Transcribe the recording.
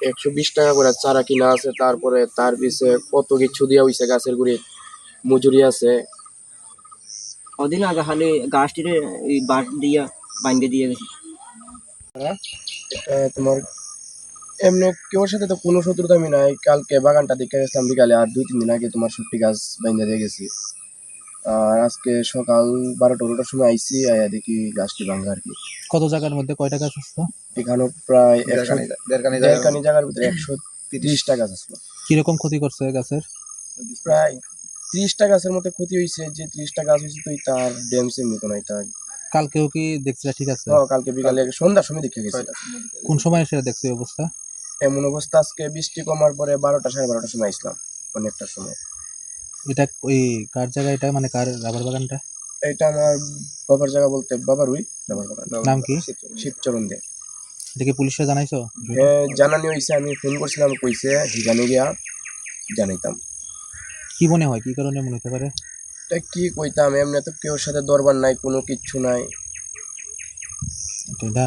120 টাকা করে চারা কিনা আছে, তারপরে তার পিছে কত কিছু দিয়া হইছে, গাছের গুড়ি মজুরি আছে। কদিন আগে খালি গাছটিরে এই বাঁশ দিয়া বাঁধে দিয়ে গেছি। তোমার এমনি কেউর সাথে তো কোনো শত্রুতা আমি নাই। কালকে বাগানটা দেখে গেছিলাম বিকালে, আর 2-3 দিন আগে তোমার সত্যি গাছ বাইন্ধা দিয়ে গেছি। আর আজকে সকাল 12-12টার সময় আইসি, আয়া দেখি গাছটি ভাঙা আর কি। কত জায়গার মধ্যে কয়টা গাছ আসলো? এখানে প্রায় 1.5 জায়গার ভিতরে 130টা গাছ আসলো। কিরকম ক্ষতি করছে গাছের? প্রায় 30টা গাছের মতো ক্ষতি হয়েছে। যে 30টা গাছ হয়েছে তুই তার ড্যামসে মতো নাই তার। কালকেও কি দেখছিলা? ঠিক আছে, কালকে বিকালে সন্ধ্যার সময় দেখে গেছি। কোন সময় এসে দেখছি অবস্থা? এমন অবস্থা আজকে বৃষ্টি কমার পরে 12টা-12:30টার সময় আসলাম, অনেকটার সময়। এটা ওই কার জায়গা? এটা মানে কার রাবার বাগানটা? এটা আমার বাবার জায়গা, বলতে বাবারই রাবার বাগান। নাম কি? শিবচরণ দে। এটা কি পুলিশে জানাইছো? হ্যাঁ, জানানি হয়েছে। আমি ফোন করছিলাম, কইছে হিগানে গিয়া জানাইতাম। কি মনে হয় কি কারণে মনে হতে পারে? তা কি কইতাম, এমনি তো কেউর সাথে দরবার নাই, কোনো কিচ্ছু নাই। এটা